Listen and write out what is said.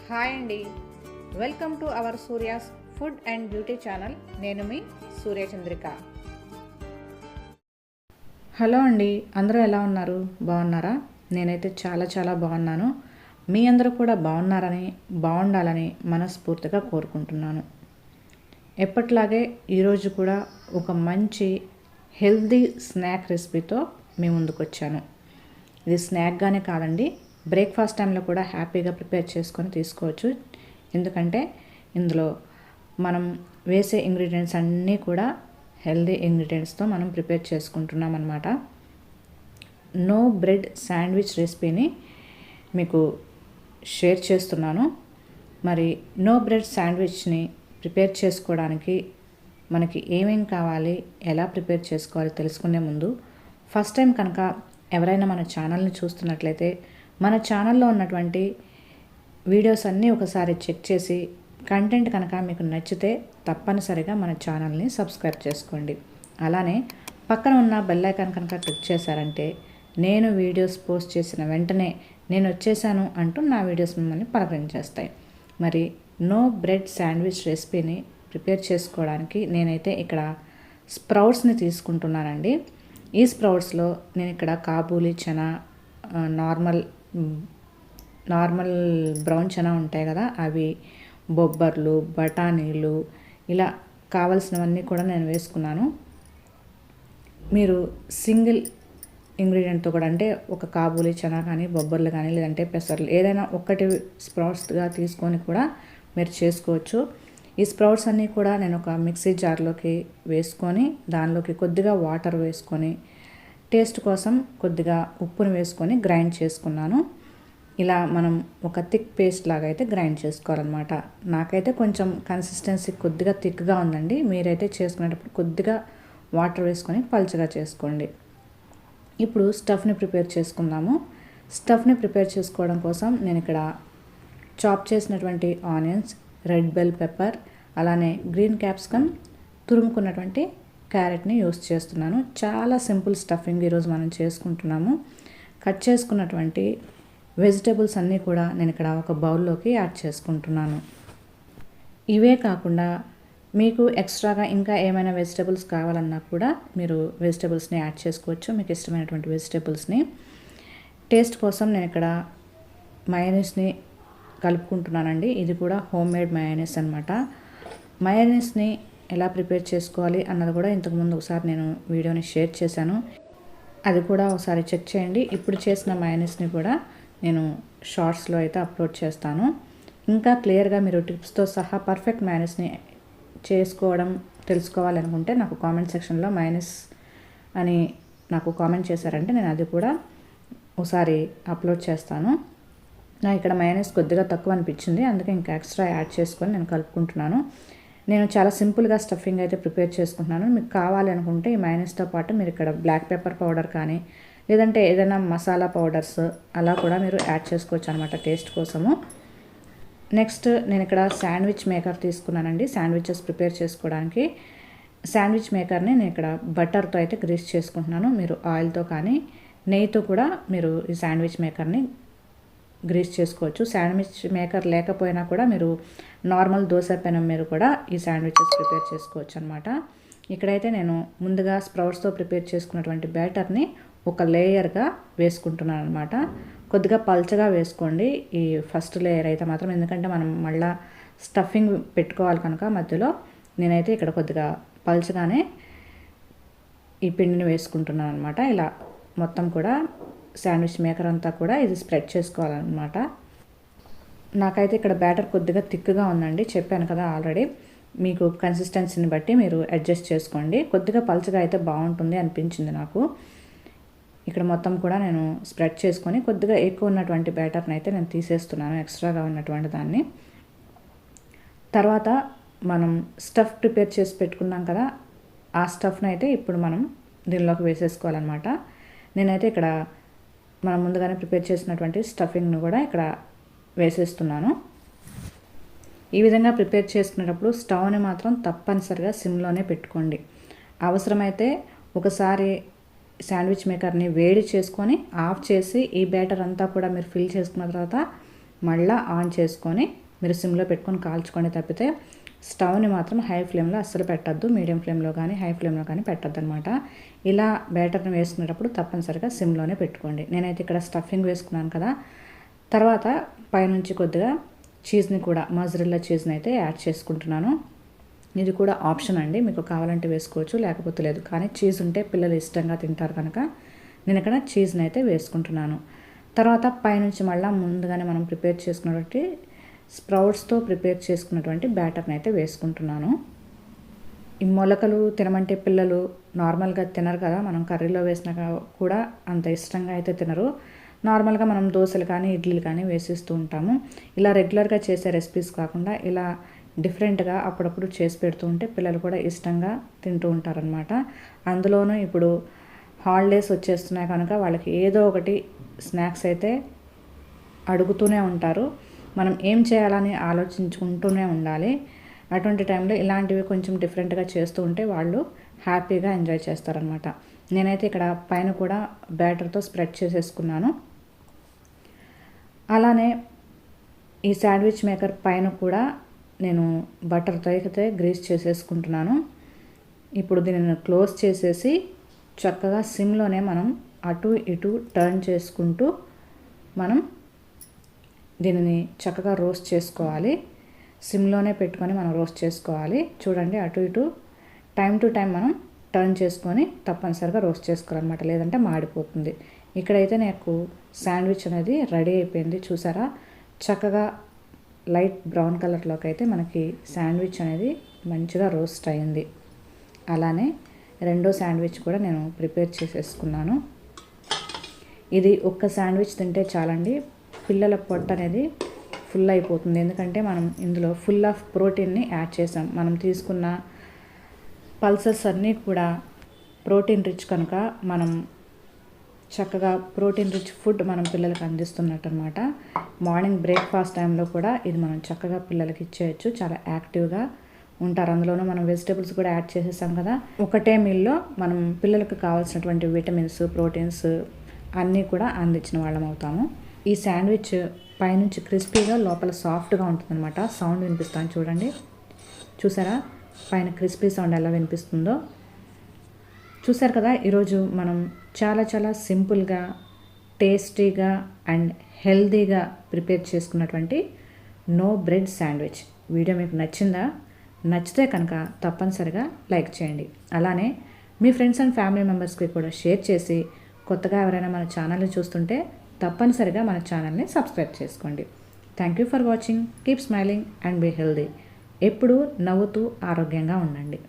Hi అండి, welcome to our Surya's food and beauty channel. నేను మీ Suryachandrika. Hello అండి, అందరూ ఎలా ఉన్నారు? బాగున్నారా? నేనైతే చాలా బాగున్నాను. మీ అందరూ కూడా బాగుండాలని మనస్ఫూర్తిగా కోరుకుంటున్నాను. ఎప్పట్లాగే ఈరోజు కూడా ఒక మంచి హెల్దీ స్నాక్ రెసిపీతో మీ ముందుకు వచ్చాను. ఇది స్నాక్గానే కాదండి, బ్రేక్ఫాస్ట్ టైంలో కూడా హ్యాపీగా ప్రిపేర్ చేసుకొని తీసుకోవచ్చు. ఎందుకంటే ఇందులో మనం వేసే ఇంగ్రీడియంట్స్ అన్నీ కూడా హెల్దీ ఇంగ్రీడియంట్స్తో మనం ప్రిపేర్ చేసుకుంటున్నాం అన్నమాట. నో బ్రెడ్ శాండ్విచ్ రెసిపీని మీకు షేర్ చేస్తున్నాను. మరి నో బ్రెడ్ శాండ్విచ్ని ప్రిపేర్ చేసుకోవడానికి మనకి ఏమేం కావాలి, ఎలా ప్రిపేర్ చేసుకోవాలి తెలుసుకునే ముందు ఫస్ట్ టైం కనుక ఎవరైనా మన ఛానల్ని చూస్తున్నట్లయితే మన ఛానల్లో ఉన్నటువంటి వీడియోస్ అన్నీ ఒకసారి చెక్ చేసి కంటెంట్ కనుక మీకు నచ్చితే తప్పనిసరిగా మన ఛానల్ని సబ్స్క్రైబ్ చేసుకోండి. అలానే పక్కన ఉన్న బెల్ ఐకాన్ కనుక క్లిక్ చేశారంటే నేను వీడియోస్ పోస్ట్ చేసిన వెంటనే నేను వచ్చేసాను అంటూ నా వీడియోస్ మిమ్మల్ని పలకరించేస్తాయి. మరి నో బ్రెడ్ శాండ్విచ్ రెసిపీని ప్రిపేర్ చేసుకోవడానికి నేనైతే ఇక్కడ స్ప్రౌట్స్ని తీసుకుంటున్నానండి. ఈ స్ప్రౌట్స్లో నేను ఇక్కడ కాబూలీ చనా, నార్మల్ బ్రౌన్ చనా ఉంటాయి కదా, అవి, బొబ్బర్లు, బఠానీలు, ఇలా కావలసినవన్నీ కూడా నేను వేసుకున్నాను. మీరు సింగిల్ ఇంగ్రీడియంట్తో కూడా, అంటే ఒక కాబూలీ చనా కానీ, బొబ్బర్లు కానీ, లేదంటే పెసర్లు, ఏదైనా ఒక్కటి స్ప్రౌట్స్గా తీసుకొని కూడా మీరు చేసుకోవచ్చు. ఈ స్ప్రౌట్స్ అన్నీ కూడా నేను ఒక మిక్సీ జార్లోకి వేసుకొని దానిలోకి కొద్దిగా వాటర్ వేసుకొని టేస్ట్ కోసం కొద్దిగా ఉప్పుని వేసుకొని గ్రైండ్ చేసుకున్నాను. ఇలా మనం ఒక థిక్ పేస్ట్ లాగా అయితే గ్రైండ్ చేసుకోవాలన్నమాట. నాకైతే కొంచెం కన్సిస్టెన్సీ కొద్దిగా థిక్గా ఉందండి. మీరైతే చేసుకునేటప్పుడు కొద్దిగా వాటర్ వేసుకొని పల్చగా చేసుకోండి. ఇప్పుడు స్టఫ్ని ప్రిపేర్ చేసుకుందాము. స్టఫ్ని ప్రిపేర్ చేసుకోవడం కోసం నేను ఇక్కడ చాప్ చేసినటువంటి ఆనియన్స్, రెడ్ బెల్ పెప్పర్, అలానే గ్రీన్ క్యాప్సికమ్, తురుముకున్నటువంటి క్యారెట్ని యూస్ చేస్తున్నాను. చాలా సింపుల్ స్టఫింగ్ ఈరోజు మనం చేసుకుంటున్నాము. కట్ చేసుకున్నటువంటి వెజిటేబుల్స్ అన్నీ కూడా నేను ఇక్కడ ఒక బౌల్లోకి యాడ్ చేసుకుంటున్నాను. ఇవే కాకుండా మీకు ఎక్స్ట్రాగా ఇంకా ఏమైనా వెజిటేబుల్స్ కావాలన్నా కూడా మీరు వెజిటేబుల్స్ని యాడ్ చేసుకోవచ్చు, మీకు ఇష్టమైనటువంటి వెజిటేబుల్స్ని. టేస్ట్ కోసం నేను ఇక్కడ మయోనీస్ని కలుపుకుంటున్నానండి. ఇది కూడా హోమ్ మేడ్ మయోనీస్ అనమాట. మయోనీస్ని ఎలా ప్రిపేర్ చేసుకోవాలి అన్నది కూడా ఇంతకుముందు ఒకసారి నేను వీడియోని షేర్ చేశాను. అది కూడా ఒకసారి చెక్ చేయండి. ఇప్పుడు చేసిన మయోనీస్ని కూడా నేను షార్ట్స్లో అయితే అప్లోడ్ చేస్తాను. ఇంకా క్లియర్గా మీరు టిప్స్తో సహా పర్ఫెక్ట్ మయోనీస్ని చేసుకోవడం తెలుసుకోవాలనుకుంటే నాకు కామెంట్ సెక్షన్లో మయోనీస్ అని నాకు కామెంట్ చేశారంటే నేను అది కూడా ఒకసారి అప్లోడ్ చేస్తాను. నాకు ఇక్కడ మయోనీస్ కొద్దిగా తక్కువ అనిపించింది, అందుకే ఇంకా ఎక్స్ట్రా యాడ్ చేసుకొని నేను కలుపుకుంటున్నాను. నేను చాలా సింపుల్గా స్టఫింగ్ అయితే ప్రిపేర్ చేసుకుంటున్నాను. మీకు కావాలి అనుకుంటే ఈ మయోనీస్తో పాటు మీరు ఇక్కడ బ్లాక్ పెప్పర్ పౌడర్ కానీ, లేదంటే ఏదైనా మసాలా పౌడర్స్ అలా కూడా మీరు యాడ్ చేసుకోవచ్చు అనమాట టేస్ట్ కోసము. నెక్స్ట్ నేను ఇక్కడ శాండ్విచ్ మేకర్ తీసుకున్నానండి. శాండ్విచెస్ ప్రిపేర్ చేసుకోవడానికి శాండ్విచ్ మేకర్ని నేను ఇక్కడ బటర్తో అయితే గ్రీస్ చేసుకుంటున్నాను. మీరు ఆయిల్తో కానీ నెయ్యితో కూడా మీరు ఈ శాండ్విచ్ మేకర్ని గ్రీస్ చేసుకోవచ్చు. శాండ్విచ్ మేకర్ లేకపోయినా కూడా మీరు నార్మల్ దోశ పెనం మీద కూడా ఈ శాండ్విచెస్ ప్రిపేర్ చేసుకోవచ్చు అనమాట. ఇక్కడైతే నేను ముందుగా స్ప్రౌట్స్తో ప్రిపేర్ చేసుకున్నటువంటి బ్యాటర్ని ఒక లేయర్గా వేసుకుంటున్నాను అనమాట. కొద్దిగా పల్చగా వేసుకోండి ఈ ఫస్ట్ లేయర్ అయితే మాత్రం, ఎందుకంటే మనం మళ్ళీ స్టఫింగ్ పెట్టుకోవాలి కనుక మధ్యలో. నేనైతే ఇక్కడ కొద్దిగా పల్చగానే ఈ పిండిని వేసుకుంటున్నాను అనమాట. ఇలా మొత్తం కూడా శాండ్విచ్ మేకర్ అంతా కూడా ఇది స్ప్రెడ్ చేసుకోవాలన్నమాట. నాకైతే ఇక్కడ బ్యాటర్ కొద్దిగా థిక్గా ఉందండి, చెప్పాను కదా ఆల్రెడీ. మీకు కన్సిస్టెన్సీని బట్టి మీరు అడ్జస్ట్ చేసుకోండి. కొద్దిగా పల్చగా అయితే బాగుంటుంది అనిపించింది నాకు. ఇక్కడ మొత్తం కూడా నేను స్ప్రెడ్ చేసుకొని కొద్దిగా ఎక్కువ ఉన్నటువంటి బ్యాటర్ని అయితే నేను తీసేస్తున్నాను, ఎక్స్ట్రాగా ఉన్నటువంటి దాన్ని. తర్వాత మనం స్టఫ్ ప్రిపేర్ చేసి పెట్టుకున్నాం కదా, ఆ స్టఫ్ని అయితే ఇప్పుడు మనం దీనిలోకి వేసేసుకోవాలన్నమాట. నేనైతే ఇక్కడ మనం ముందుగానే ప్రిపేర్ చేసినటువంటి స్టఫింగ్ను కూడా ఇక్కడ వేసేస్తున్నాను. ఈ విధంగా ప్రిపేర్ చేసుకునేటప్పుడు స్టవ్ని మాత్రం తప్పనిసరిగా సిమ్లోనే పెట్టుకోండి. అవసరమైతే ఒకసారి శాండ్విచ్ మేకర్ని వేడి చేసుకొని ఆఫ్ చేసి ఈ బ్యాటర్ అంతా కూడా మీరు ఫిల్ చేసుకున్న తర్వాత మళ్ళీ ఆన్ చేసుకొని మీరు సిమ్లో పెట్టుకొని కాల్చుకొని తప్పితే స్టవ్ని మాత్రం హై ఫ్లేమ్లో అస్సలు పెట్టద్దు, మీడియం ఫ్లేమ్లో కానీ హై ఫ్లేమ్లో కానీ పెట్టద్దు అనమాట. ఇలా బ్యాటర్ని వేసుకునేటప్పుడు తప్పనిసరిగా సిమ్లోనే పెట్టుకోండి. నేనైతే ఇక్కడ స్టఫింగ్ వేసుకున్నాను కదా, తర్వాత పైనుంచి కొద్దిగా చీజ్ని కూడా మోజరెల్లా చీజ్ని అయితే యాడ్ చేసుకుంటున్నాను. ఇది కూడా ఆప్షన్ అండి, మీకు కావాలంటే వేసుకోవచ్చు లేకపోతే లేదు. కానీ చీజ్ ఉంటే పిల్లలు ఇష్టంగా తింటారు కనుక నేను ఇక్కడ చీజ్ని అయితే వేసుకుంటున్నాను. తర్వాత పైనుంచి మళ్ళీ ముందుగానే మనం ప్రిపేర్ చేసుకున్నటువంటి స్ప్రౌట్స్తో ప్రిపేర్ చేసుకున్నటువంటి బ్యాటర్ని అయితే వేసుకుంటున్నాను. ఈ మొలకలు తినమంటే పిల్లలు నార్మల్గా తినరు కదా, మనం కర్రీలో వేసినా కూడా అంత ఇష్టంగా అయితే తినరు. నార్మల్గా మనం దోశలు కానీ ఇడ్లీలు కానీ వేసిస్తూ ఉంటాము. ఇలా రెగ్యులర్గా చేసే రెసిపీస్ కాకుండా ఇలా డిఫరెంట్గా అప్పుడప్పుడు చేసి పెడుతూ ఉంటే పిల్లలు కూడా ఇష్టంగా తింటూ ఉంటారనమాట. అందులోనూ ఇప్పుడు హాలిడేస్ వచ్చేస్తున్నాయి కనుక వాళ్ళకి ఏదో ఒకటి స్నాక్స్ అయితే అడుగుతూనే ఉంటారు. మనం ఏం చేయాలని ఆలోచించుకుంటూనే ఉండాలి. అటువంటి టైంలో ఇలాంటివి కొంచెం డిఫరెంట్గా చేస్తూ ఉంటే వాళ్ళు హ్యాపీగా ఎంజాయ్ చేస్తారనమాట. నేనైతే ఇక్కడ పైన కూడా బ్యాటర్తో స్ప్రెడ్ చేసేసుకున్నాను. అలానే ఈ శాండ్విచ్ మేకర్ పైన కూడా నేను బటర్తో అయితే గ్రీస్ చేసేసుకుంటున్నాను. ఇప్పుడు దీనిని క్లోజ్ చేసేసి చక్కగా సిమ్లోనే మనం అటు ఇటు టర్న్ చేసుకుంటూ మనం దీనిని చక్కగా రోస్ట్ చేసుకోవాలి. సిమ్లోనే పెట్టుకొని మనం రోస్ట్ చేసుకోవాలి. చూడండి, అటు ఇటు టైం టు టైం మనం టర్న్ చేసుకొని తప్పనిసరిగా రోస్ట్ చేసుకోవాలన్నమాట, లేదంటే మాడిపోతుంది. ఇక్కడైతే నాకు శాండ్విచ్ అనేది రెడీ అయిపోయింది. చూసారా, చక్కగా లైట్ బ్రౌన్ కలర్లోకి అయితే మనకి శాండ్విచ్ అనేది మంచిగా రోస్ట్ అయింది. అలానే రెండో శాండ్విచ్ కూడా నేను ప్రిపేర్ చేసేసుకున్నాను. ఇది ఒక్క శాండ్విచ్ తింటే చాలండి, పిల్లల పొట్ట అనేది ఫుల్ అయిపోతుంది. ఎందుకంటే మనం ఇందులో ఫుల్ ఆఫ్ ప్రోటీన్ని యాడ్ చేసాం. మనం తీసుకున్న పల్సెస్ అన్నీ కూడా ప్రోటీన్ రిచ్ కనుక మనం చక్కగా ప్రోటీన్ రిచ్ ఫుడ్ మనం పిల్లలకి అందిస్తున్నట్టు అనమాట. మార్నింగ్ బ్రేక్ఫాస్ట్ టైంలో కూడా ఇది మనం చక్కగా పిల్లలకి ఇచ్చేయచ్చు. చాలా యాక్టివ్గా ఉంటారు. అందులోనూ మనం వెజిటేబుల్స్ కూడా యాడ్ చేసేసాం కదా, ఒకటే మీల్లో మనం పిల్లలకు కావాల్సినటువంటి విటమిన్స్, ప్రోటీన్స్ అన్నీ కూడా అందించిన వాళ్ళం అవుతాము. ఈ శాండ్విచ్ పైనుంచి క్రిస్పీగా లోపల సాఫ్ట్గా ఉంటుందన్నమాట. సౌండ్ వినిపిస్తాను చూడండి. చూసారా పైన క్రిస్పీ సౌండ్ ఎలా వినిపిస్తుందో. చూసారు కదా, ఈరోజు మనం చాలా చాలా సింపుల్గా, టేస్టీగా అండ్ హెల్తీగా ప్రిపేర్ చేసుకున్నటువంటి నో బ్రెడ్ శాండ్విచ్. వీడియో మీకు నచ్చిందా? నచ్చితే కనుక తప్పనిసరిగా లైక్ చేయండి. అలానే మీ ఫ్రెండ్స్ అండ్ ఫ్యామిలీ మెంబర్స్కి కూడా షేర్ చేసి, కొత్తగా ఎవరైనా మన ఛానల్ని చూస్తుంటే తప్పనిసరిగా మన ఛానల్ని సబ్స్క్రైబ్ చేసుకోండి. Thank you for watching. Keep smiling and be healthy. ఎప్పుడూ నవ్వుతూ ఆరోగ్యంగా ఉండండి.